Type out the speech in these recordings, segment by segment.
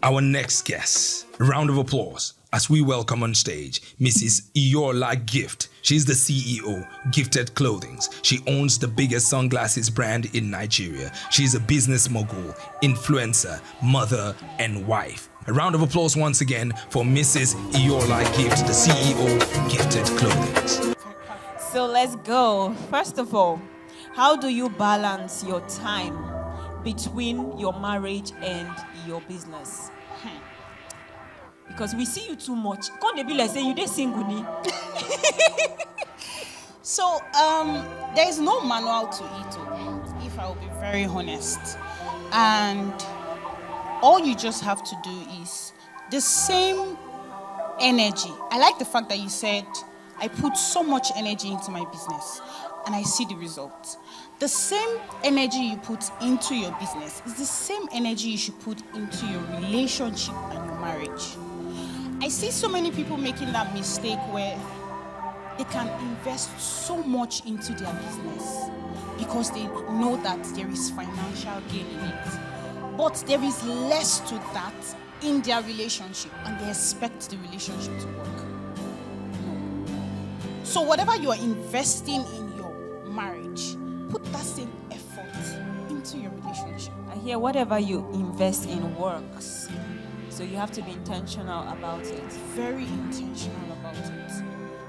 our next guest. A round of applause as we welcome on stage Mrs. Iola Gift. She's the CEO, Gifted Clothings. She owns the biggest sunglasses brand in Nigeria. She's a business mogul, influencer, mother, and wife. A round of applause once again for Mrs. Iola Gift, the CEO, Gifted Clothings. So let's go. First of all, how do you balance your time between your marriage and your business? Because we see you too much. Can't they be like saying you dey single ni? So, there is no manual to it, if I will be very honest. And all you just have to do is the same energy. I like the fact that you said, I put so much energy into my business and I see the results. The same energy you put into your business is the same energy you should put into your relationship and your marriage. I see so many people making that mistake where they can invest so much into their business because they know that there is financial gain in it. But there is less to that in their relationship and they expect the relationship to work. No. So whatever you are investing in your marriage, put that same effort into your relationship. I hear whatever you invest in works. So you have to be intentional about it. Very intentional about it.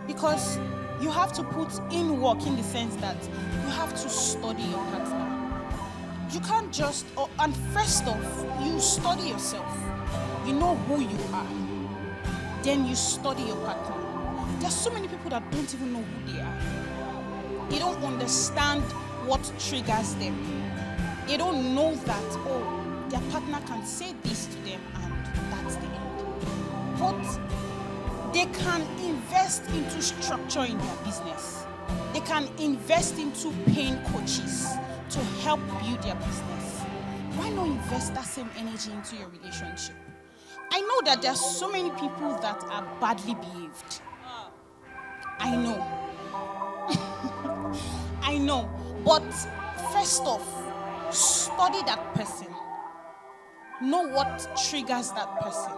Because you have to put in work in the sense that you have to study your partner. You can't just, and first off, you study yourself. You know who you are. Then you study your partner. There's so many people that don't even know who they are. They don't understand what triggers them. They don't know that, their partner can say this to them and that's the end. But they can invest into structure in their business. They can invest into paying coaches to help build their business. Why not invest that same energy into your relationship? I know that there are so many people that are badly behaved. I know. I know. But first off, study that person. Know what triggers that person.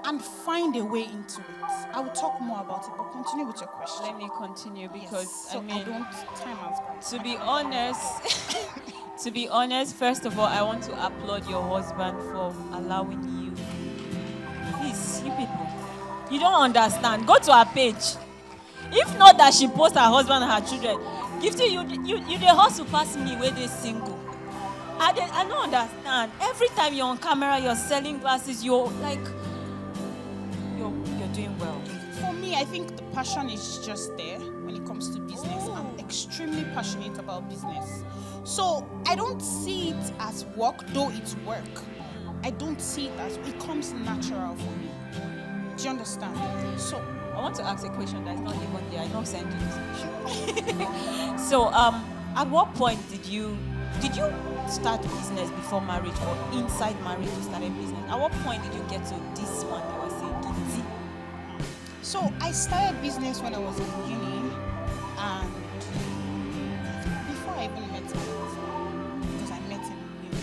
And find a way into it. I will talk more about it, but continue with your question. Let me continue because Yes. So time has gone. To be honest, first of all, I want to applaud your husband for allowing you. Please, you people, you don't understand. Go to her page. If not that she posts her husband and her children, Gifty, you dey hustle pass me where they single. I don't understand. Every time you're on camera, you're selling glasses. You're doing well. For me, I think the passion is just there when it comes to business. I'm extremely passionate about business. So I don't see it as work, though it's work. I don't see it as, it comes natural for me. Do you understand? So I want to ask a question that's not even there. I know send you. So at what point did you start business before marriage or inside marriage you started business? At what point did you get to this one you were saying Gifty? So I started business when I was in uni, and before I even met him, because I met him in uni.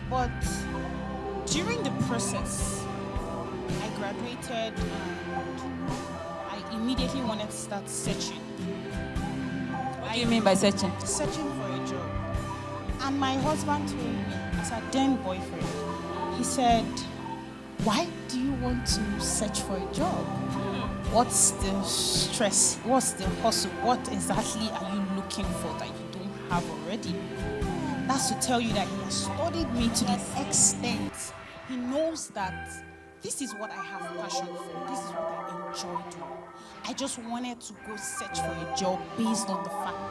But during the process, I graduated and I immediately wanted to start searching. What do you mean by searching? Searching for a job. And my husband told me, as a then boyfriend, he said, why do you want to search for a job? What's the stress? What's the hustle? What exactly are you looking for that you don't have already? That's to tell you that he has studied me to the extent he knows that this is what I have passion for. This is what I enjoy doing. I just wanted to go search for a job based on the fact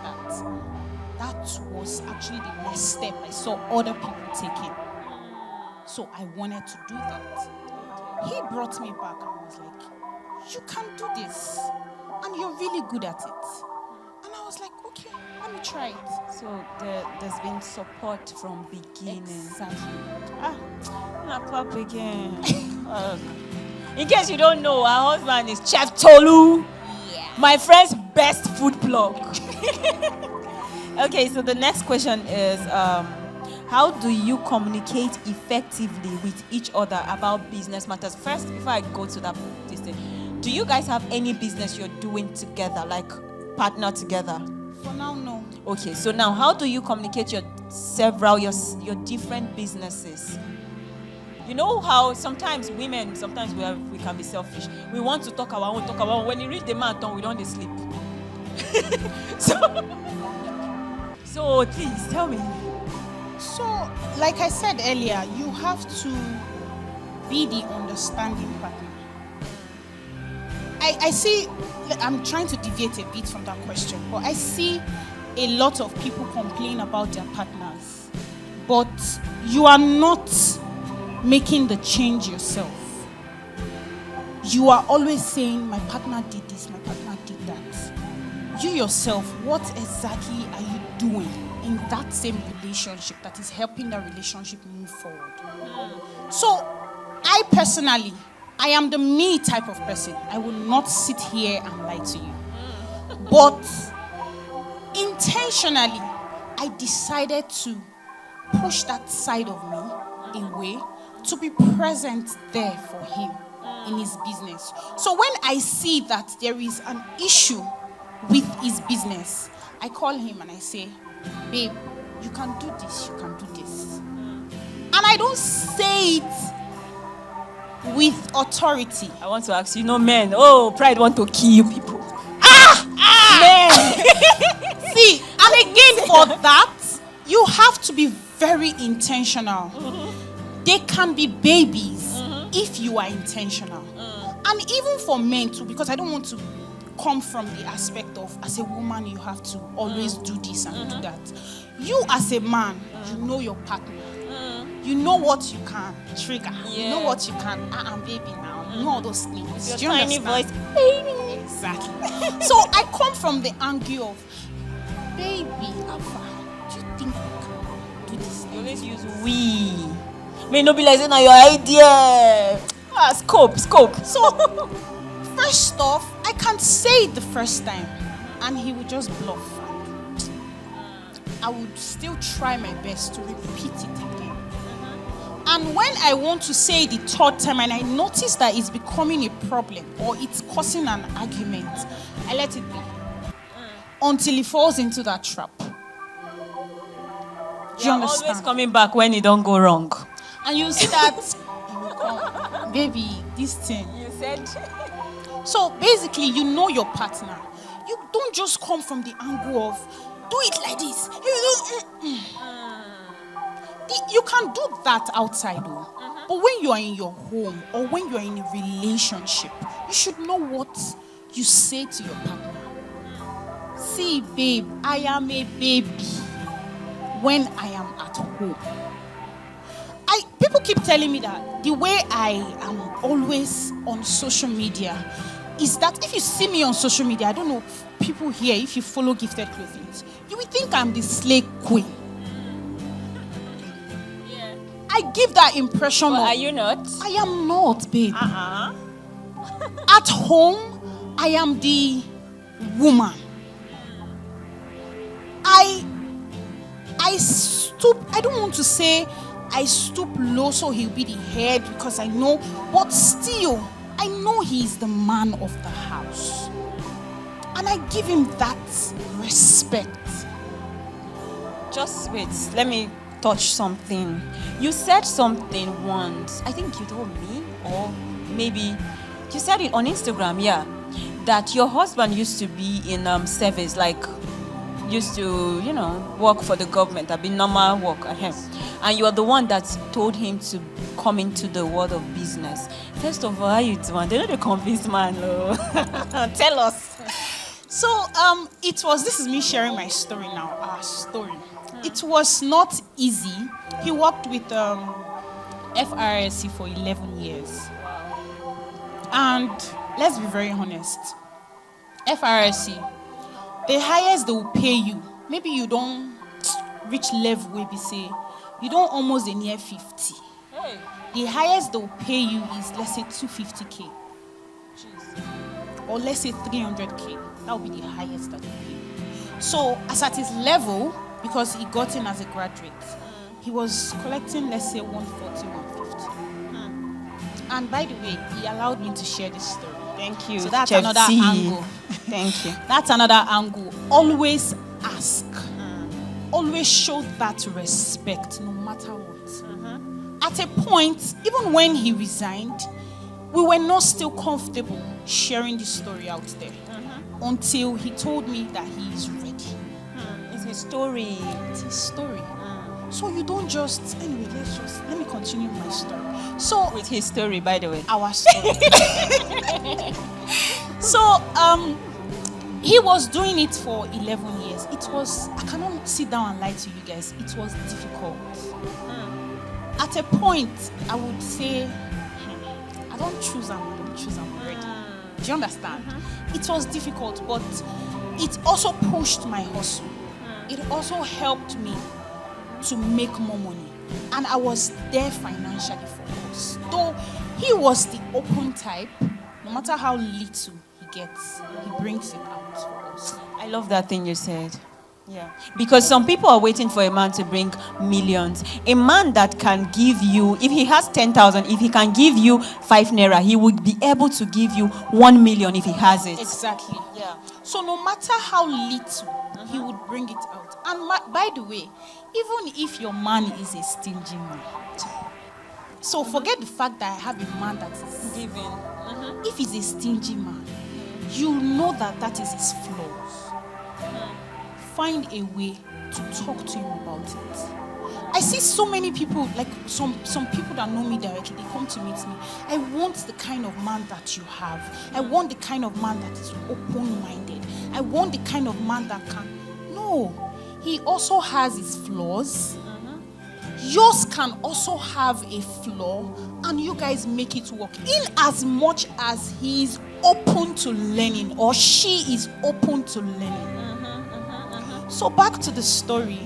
that was actually the next step I saw other people taking. So I wanted to do that. He brought me back and was like, you can do this. And you're really good at it. And I was like, okay, let me try it. So there's been support from beginning. Exactly. Not clap again. In case you don't know, our husband is Chef Tolu. Yeah. My friend's best food blog. Okay, so the next question is, how do you communicate effectively with each other about business matters? First, before I go to this thing, do you guys have any business you're doing together, like partner together? For now, no. Okay, so now how do you communicate your different businesses? You know how sometimes women, we can be selfish. We want to talk our own. When you reach the marathon, we don't dey sleep. So please tell me. So, like I said earlier, you have to be the understanding partner. I see, I'm trying to deviate a bit from that question, but I see a lot of people complain about their partners, but you are not making the change yourself. You are always saying, my partner did this, my partner did that. You yourself, what exactly are you doing in that same relationship that is helping the relationship move forward? So, I personally, I am the me type of person. I will not sit here and lie to you. But intentionally, I decided to push that side of me away to be present there for him in his business. So when I see that there is an issue with his business, I call him and I say, babe, you can do this, you can do this. And I don't say it with authority. I want to ask you, men, pride want to kill you people. Men. See, and again for that, you have to be very intentional. They can be babies if you are intentional. And even for men too, because I don't want to come from the aspect of, as a woman, you have to always do this and do that. You as a man, you know your partner. You know what you can trigger. Yeah. You know what you can. Baby now. You know all those things. Your Do you tiny understand? voice, baby. Exactly. So I come from the angle of, baby, Alpha, do you think you can do this? You always use we. May not be like saying, now your idea. Scope. So, first off, I can't say it the first time, and he would just bluff. I would still try my best to repeat it again. And when I want to say the third time and I notice that it's becoming a problem or it's causing an argument, I let it be. Until he falls into that trap. Do you You're understand? always coming back when it don't go wrong. And you see that, he will come, baby, this thing. You said. So basically, you know your partner. You don't just come from the angle of, do it like this. You can do that outside, though. But when you are in your home or when you are in a relationship, you should know what you say to your partner. See, babe, I am a baby when I am at home. People keep telling me that the way I am always on social media is that if you see me on social media, I don't know, people here, if you follow Gifted Clothing, you will think I'm the slay queen. Yeah. I give that impression. But are you not? I am not, babe. At home, I am the woman. I stoop. I don't want to say I stoop low so he'll be the head because I know, but still, I know he's the man of the house. And I give him that respect. Just wait. Let me touch something. You said something once. I think you told me, or maybe you said it on Instagram, yeah, that your husband used to be in service, like used to, work for the government, a bit normal work ahead. And you are the one that told him to come into the world of business. First of all, how you doing? They're not a convinced man. Tell us. So, this is me sharing my story now, our story. It was not easy. He worked with FRSC for 11 years. And let's be very honest, FRSC, the highest they will pay you, maybe you don't reach level where we say, you don't almost near 50. Hey. The highest they will pay you is, let's say, 250K. Jeez. Or let's say 300K. That would be the highest that they pay. So, as at his level, because he got in as a graduate, he was collecting, let's say, 140, 150. And by the way, he allowed me to share this story. Thank you. So that's Chef another T. angle. Thank you. That's another angle. Always ask. Always show that respect, no matter what. At a point, even when he resigned, we were not still comfortable sharing the story out there until he told me that he is ready. It's his story. It's his story. So you don't just, anyway, let me continue my story. So, With his story, by the way. our story. So, he was doing it for 11 years. It was, I cannot sit down and lie to you guys, it was difficult. At a point, I would say, I don't choose, I'm ready. Do you understand? It was difficult, but it also pushed my hustle. It also helped me to make more money. And I was there financially for us. Though he was the open type, no matter how little he gets, he brings it out for us. I love that thing you said. Yeah. Because some people are waiting for a man to bring millions. A man that can give you, if he has 10,000, if he can give you 5 naira, he would be able to give you 1 million if he has it. Exactly. Yeah. So no matter how little, he would bring it out. And by the way, even if your man is a stingy man, so forget the fact that I have a man that is Giving. if he's a stingy man, you know that is his flaws. Find a way to talk to him about it. I see so many people, like some people that know me directly, they come to meet me. I want the kind of man that you have. I want the kind of man that is open-minded. I want the kind of man that can. No, he also has his flaws. Yours can also have a flaw, and you guys make it work. In as much as he is open to learning, or she is open to learning. So back to the story,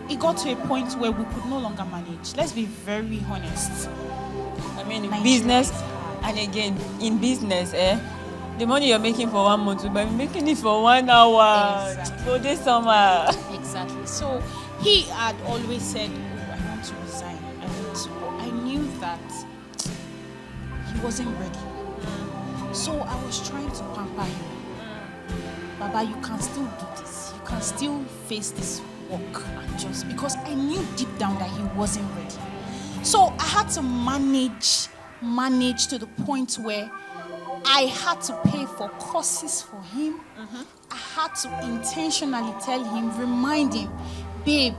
it got to a point where we could no longer manage. Let's be very honest. I mean, in Nigeria business, is hard. and again, in business, the money you're making for 1 month, but making it for 1 hour. Exactly. For this summer. Exactly. So he had always said, "Oh, I want to resign. I want to." I knew that he wasn't ready. So I was trying to pamper him. Baba, you can still do this. You can still face this work and just because I knew deep down that he wasn't ready. So I had to manage to the point where I had to pay for courses for him. I had to intentionally tell him, remind him, babe,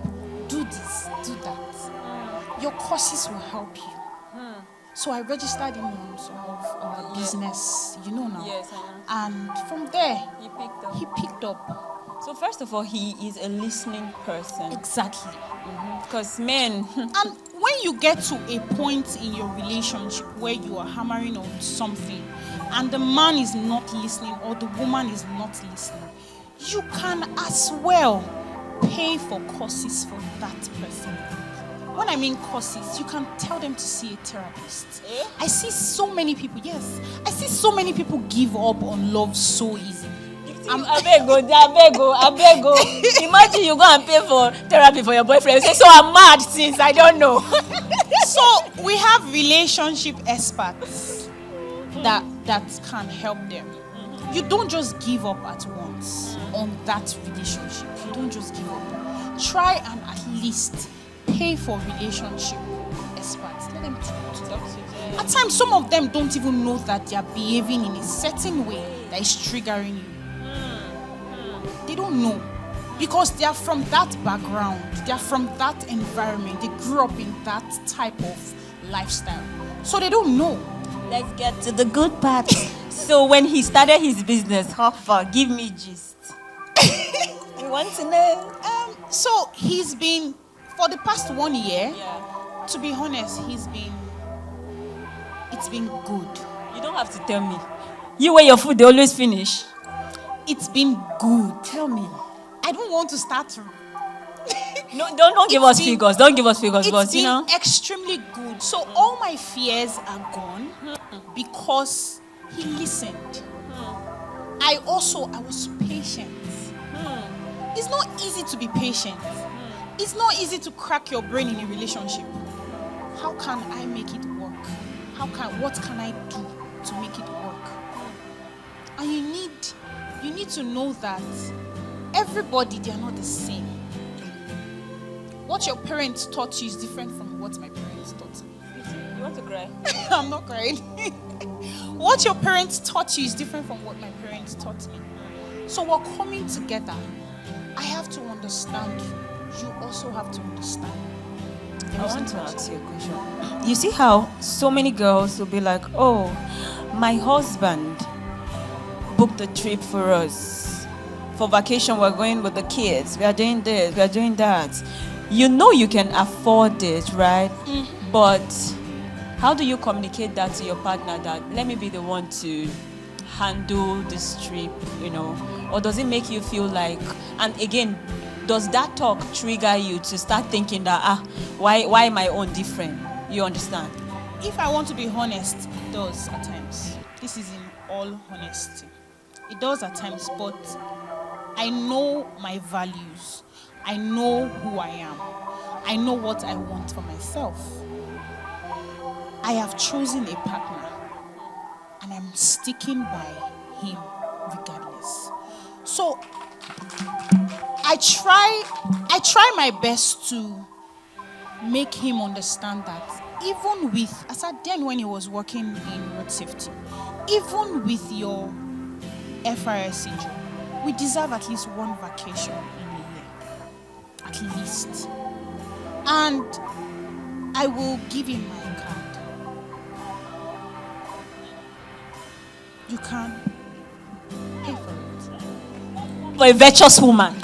do this, do that. Your courses will help you. So I registered him on some of our business, now. Yes, I know. And from there, You picked up. he picked up. So first of all, he is a listening person. Exactly. Because men, And when you get to a point in your relationship where you are hammering on something and the man is not listening or the woman is not listening, you can as well pay for courses for that person. When I mean courses, you can tell them to see a therapist. I see so many people give up on love so easy. abego. Imagine you go and pay for therapy for your boyfriend. You say, so I'm mad since I don't know. So we have relationship experts that can help them. You don't just give up at once on that relationship. You don't just give up. Try and at least pay for relationship experts. Let them talk to them. At times, some of them don't even know that they are behaving in a certain way that is triggering you. They don't know. Because they are from that background. They are from that environment. They grew up in that type of lifestyle. So they don't know. Let's get to the good part. So when he started his business, how far? Give me gist. We want to know. So he's been, for the past 1 year, Yeah. to be honest, it's been good. You don't have to tell me. You wear your food, they always finish. It's been good. Tell me. I don't want to start to. No, don't give us It's been- figures. Don't give us figures, It's but been you know. extremely good. So all my fears are gone because he listened. I was patient. It's not easy to be patient. It's not easy to crack your brain in a relationship. How can I make it work? What can I do to make it work? And you need to know that everybody, they are not the same. What your parents taught you is different from what my parents taught me. You want to cry? I'm not crying. What your parents taught you is different from what my parents taught me. So we're coming together. I have to understand you. You also have to understand. I want to ask you a question. You see how so many girls will be like, oh, my husband booked a trip for us. For vacation, we're going with the kids. We are doing this, we are doing that. You know you can afford it, right? But how do you communicate that to your partner that let me be the one to handle this trip, Or does it make you feel like, and again, does that talk trigger you to start thinking that, why am I own different? You understand? If I want to be honest, it does at times. This is in all honesty. It does at times, but I know my values. I know who I am. I know what I want for myself. I have chosen a partner, and I'm sticking by him regardless. So I try my best to make him understand that even with, as at then when he was working in road safety, even with your FRSC job, we deserve at least one vacation in a year. At least. And I will give him my card. You can pay for it. For a virtuous woman.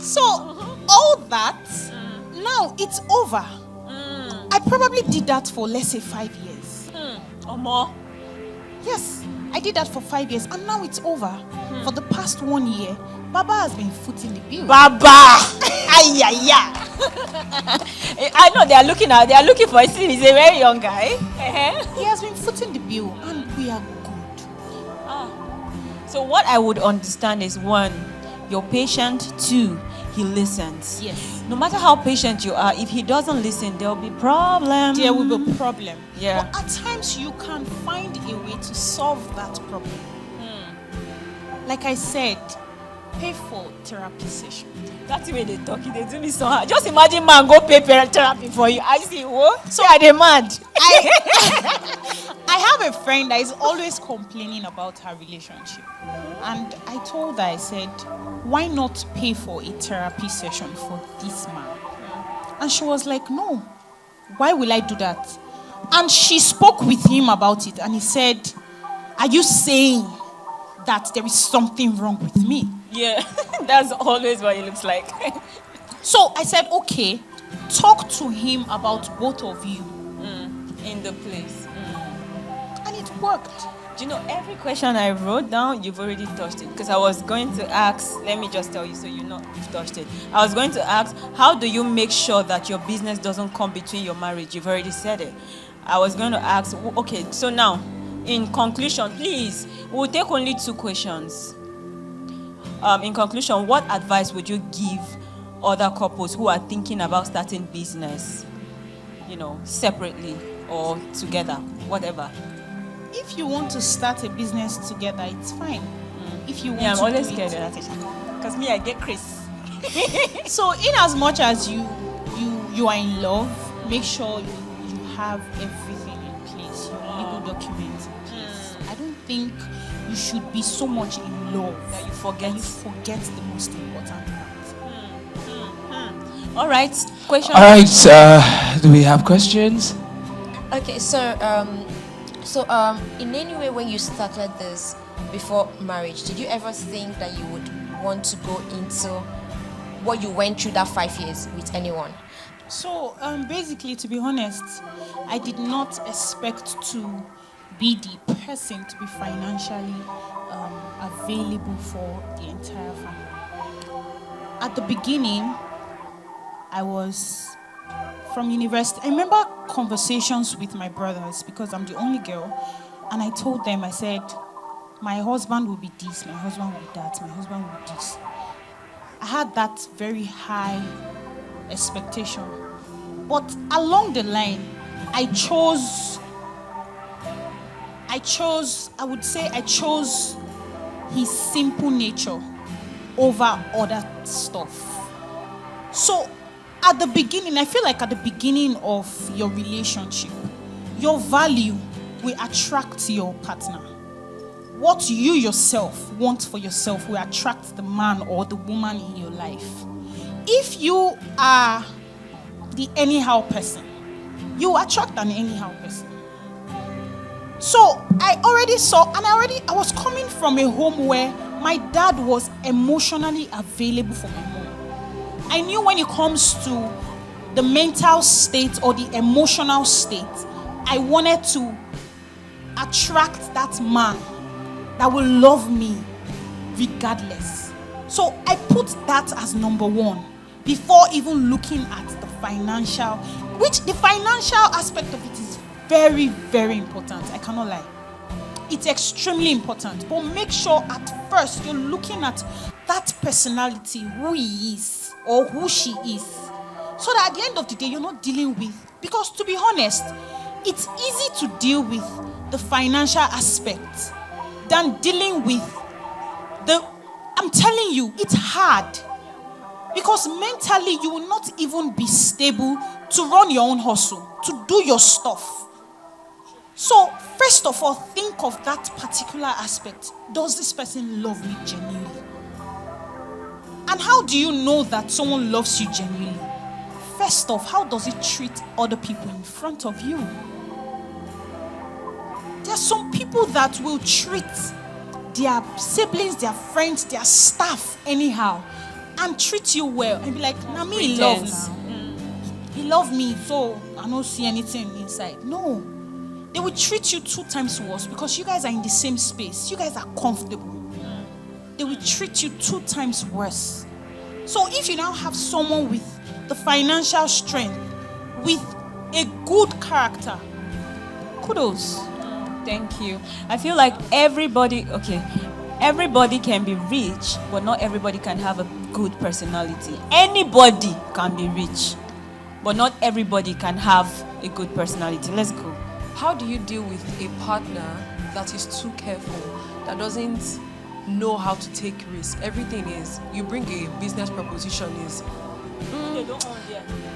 So, all that, now it's over. I probably did that for, let's say, 5 years. Or more. Yes, I did that for 5 years, and now it's over. For the past 1 year, Baba has been footing the bill. Baba! I know they are looking for him. He's a very young guy. He has been footing the bill, and we are good. So what I would understand is, 1, you're patient. 2, he listens. Yes. No matter how patient you are, if he doesn't listen, there'll be problem. There will be a problem. Yeah. But at times you can find a way to solve that problem. Like I said, pay for therapy session. That's the way they talk. They do me so hard. Just imagine man go pay therapy for you. I see what? So are they mad? I have a friend that is always complaining about her relationship. And I told her, I said, why not pay for a therapy session for this man? And she was like, no, why will I do that? And she spoke with him about it, and he said, are you saying that there is something wrong with me? Yeah, that's always what it looks like. So I said, okay, talk to him about both of you. In the place. And it worked. Do you know, every question I wrote down, you've already touched it. Because I was going to ask, let me just tell you so you know you've touched it. I was going to ask, how do you make sure that your business doesn't come between your marriage? You've already said it. I was going to ask, okay, so now, in conclusion, please, we'll take only 2 questions. In conclusion, what advice would you give other couples who are thinking about starting business, separately or together, whatever? If you want to start a business together, it's fine. If you want I'm to always do scared it. of that. Because me, I get Chris. So in as much as you are in love, make sure you have everything in place, your legal documents in place. I don't think you should be so much in love That you forget the most important part. All right, question. All right, do we have questions? Okay, so in any way when you started this before marriage, did you ever think that you would want to go into what you went through that 5 years with anyone? So basically, to be honest, I did not expect to be the person to be financially available for the entire family. At the beginning, I was from university. I remember conversations with my brothers because I'm the only girl, and I told them, I said, my husband will be this, my husband will be that, my husband will be this. I had that very high expectation. But along the line, I would say I chose his simple nature over other stuff. So at the beginning, I feel like at the beginning of your relationship, your value will attract your partner. What you yourself want for yourself will attract the man or the woman in your life. If you are the anyhow person, you attract an anyhow person. So I already saw, and I was coming from a home where my dad was emotionally available for my mom. I knew when it comes to the mental state or the emotional state, I wanted to attract that man that will love me regardless. So I put that as number one before even looking at the financial, which the financial aspect of it is very, very important. I cannot lie. It's extremely important. But make sure at first you're looking at that personality, who he is or who she is. So that at the end of the day, you're not dealing with, because to be honest, it's easy to deal with the financial aspect than dealing with I'm telling you, it's hard. Because mentally, you will not even be stable to run your own hustle, to do your stuff. So, first of all, think of that particular aspect. Does this person love me genuinely? And how do you know that someone loves you genuinely? First off, how does it treat other people in front of you? There are some people that will treat their siblings, their friends, their staff anyhow, and treat you well and be like, "Nah, me he love now. He love me, so I don't see anything inside." No. They will treat you 2 times worse because you guys are in the same space. You guys are comfortable. They will treat you 2 times worse. So if you now have someone with the financial strength, with a good character, kudos. Thank you. I feel like everybody can be rich, but not everybody can have a good personality. Anybody can be rich, but not everybody can have a good personality. Let's go. How do you deal with a partner that is too careful, that doesn't know how to take risk? Everything is, you bring a business proposition is,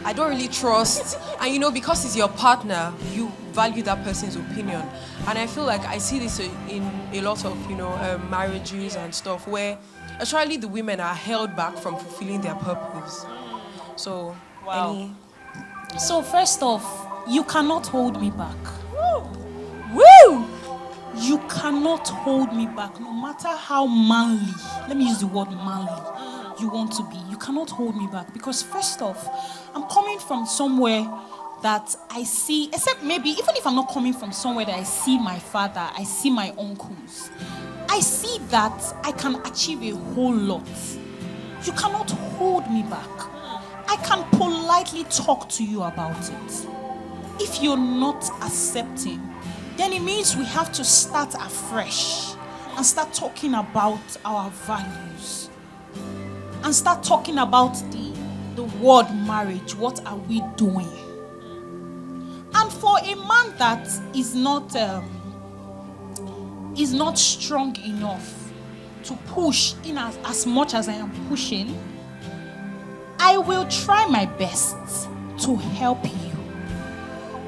I don't really trust. And because it's your partner, you value that person's opinion. And I feel like I see this in a lot of, marriages and stuff where actually the women are held back from fulfilling their purpose. So, Wow. So first off, you cannot hold me back. Woo! You cannot hold me back, no matter how manly, let me use the word manly, you want to be. You cannot hold me back because first off, I'm coming from somewhere that I see, except maybe, even if I'm not coming from somewhere that I see my father, I see my uncles, I see that I can achieve a whole lot. You cannot hold me back. I can politely talk to you about it. If you're not accepting, then it means we have to start afresh and start talking about our values and start talking about the word marriage. What are we doing? And for a man that is not strong enough to push in as much as I am pushing, I will try my best to help you.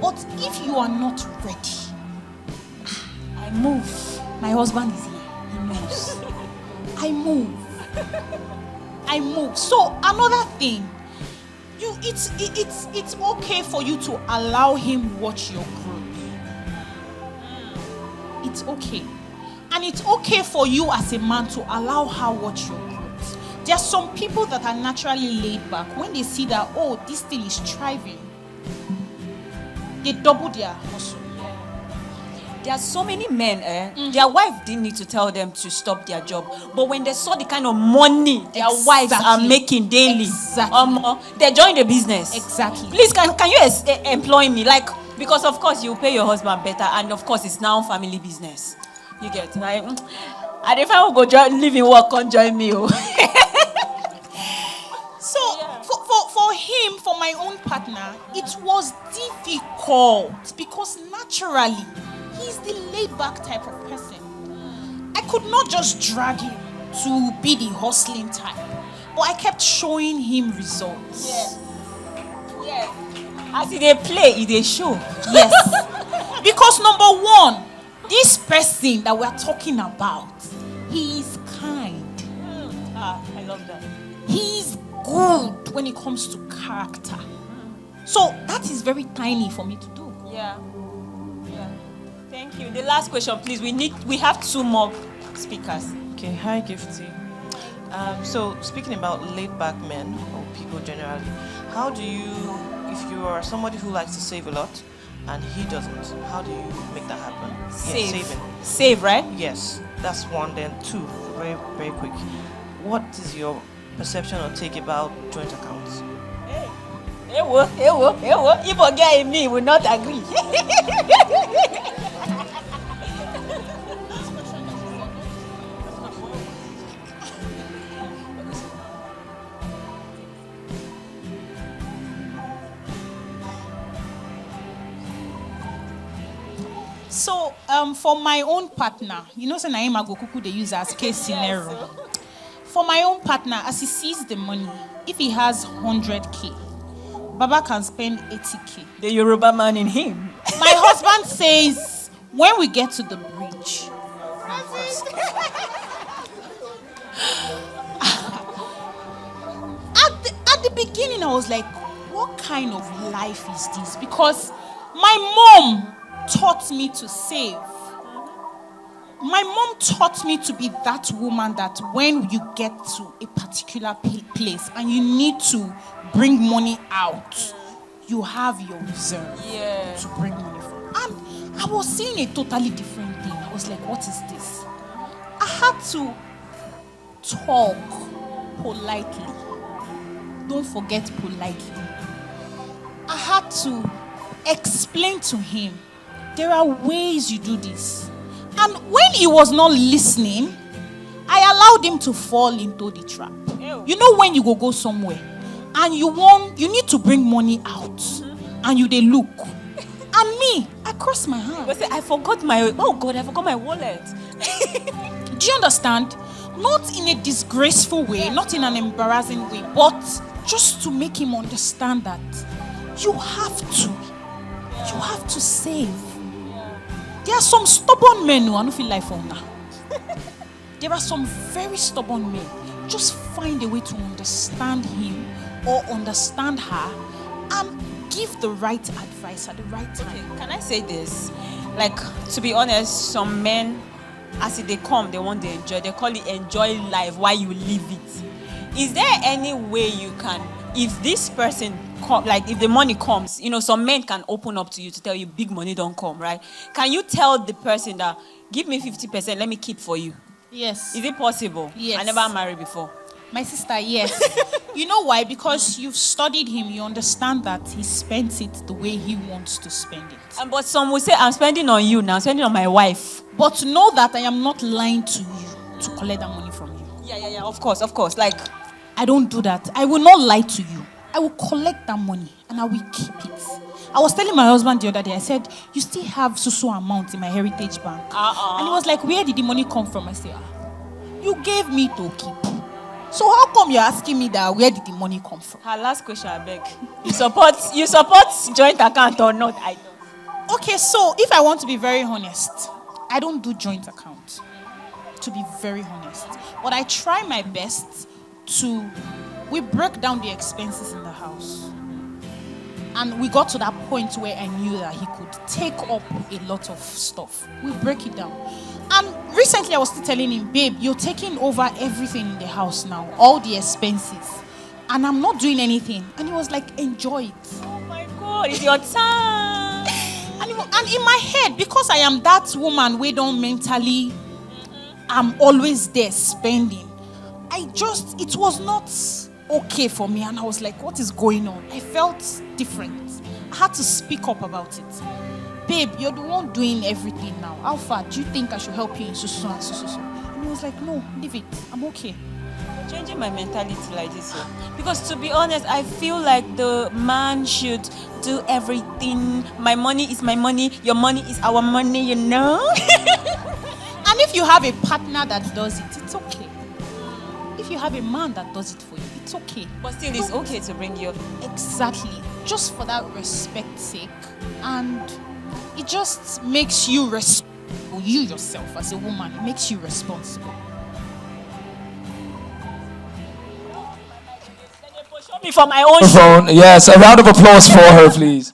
But if you are not ready, I move. My husband is here. He knows. I move. So another thing, it's okay for you to allow him watch your growth. It's okay. And it's okay for you as a man to allow her watch your growth. There are some people that are naturally laid back. When they see that, oh, this thing is thriving, they double their hustle. There are so many men, their wife didn't need to tell them to stop their job. But when they saw the kind of money their wives are making daily, they joined the business. Exactly. Please, can you employ me? Because of course you pay your husband better, and of course it's now family business. You get, right? And if I will go live in work, come join me. for my own partner, it was difficult because naturally, he's the laid-back type of person. I could not just drag him to be the hustling type, but I kept showing him results. Yes. As they play, they show. Yes. Because number one, this person that we're talking about, he is kind. I love that. He is good when it comes to character. So that is very tiny for me to do. Yeah. Thank you. The last question, please. We have 2 more speakers. Okay, hi Gifty. So speaking about laid-back men or people generally, how do you, if you are somebody who likes to save a lot and he doesn't, how do you make that happen? Save. Yes, saving. Save, right? Yes, that's one. Then 2, very very quick. What is your perception or take about joint accounts? Ewo. If a guy in me will not agree. So, for my own partner, you know, say Naima Gokuku they use as case scenario. For my own partner, as he sees the money, if he has 100K, Baba can spend 80K. The Yoruba man in him. My husband says, when we get to the bridge, at the beginning, I was like, what kind of life is this? Because my mom taught me to save. My mom taught me to be that woman that when you get to a particular place and you need to bring money out, you have your reserve to bring money from. And I was seeing a totally different thing. I was like, what is this? I had to talk politely. Don't forget politely. I had to explain to him, there are ways you do this. And when he was not listening, I allowed him to fall into the trap. You know when you go somewhere and you need to bring money out and they look. And me, I cross my hand. But say, I forgot my wallet. Do you understand? Not in a disgraceful way, not in an embarrassing way, but just to make him understand that you have to save. There are some stubborn men who I don't feel like for now. There are some very stubborn men. Just find a way to understand him or understand her and give the right advice at the right time. Okay, can I say this? Like, to be honest, some men, as they come, they want to enjoy. They call it enjoy life while you live it. Is there any way you can, if this person if the money comes, some men can open up to you to tell you big money don't come, right? Can you tell the person that give me 50%, let me keep for you? Yes. Is it possible? Yes. I never married before. My sister, yes. You know why? Because you've studied him, you understand that he spends it the way he wants to spend it. But some will say, I'm spending on you now, I'm spending on my wife. But know that I am not lying to you to collect that money from you. Yeah, of course. Like, I don't do that. I will not lie to you. I will collect that money and I will keep it. I was telling my husband the other day, I said, you still have so amount in my heritage bank. And he was like, where did the money come from? I said, you gave me to keep. So how come you're asking me that where did the money come from? her last question, I beg. You support joint account or not? I don't. Okay, so if I want to be very honest, I don't do joint account. To be very honest. But I try my best we break down the expenses in the house. And we got to that point where I knew that he could take up a lot of stuff. We break it down. And recently I was still telling him, babe, you're taking over everything in the house now, all the expenses. And I'm not doing anything. And he was like, enjoy it. Oh my God, it's your time. And in my head, because I am that woman we don't mentally, I'm always there spending. It was not okay for me. And I was like, what is going on? I felt different. I had to speak up about it. Babe, you're the one doing everything now. How far? Do you think I should help you in so and so? And he was like, no, leave it. I'm okay. changing my mentality like this. Because to be honest, I feel like the man should do everything. My money is my money. Your money is our money, you know? And if you have a partner that does it, it's okay. If you have a man that does it for you, it's okay. But still, it's okay to bring you. Exactly. Just for that respect's sake. And it just makes you responsible. You yourself as a woman, it makes you responsible. Show me for my own. Phone. Yes, a round of applause for her, please.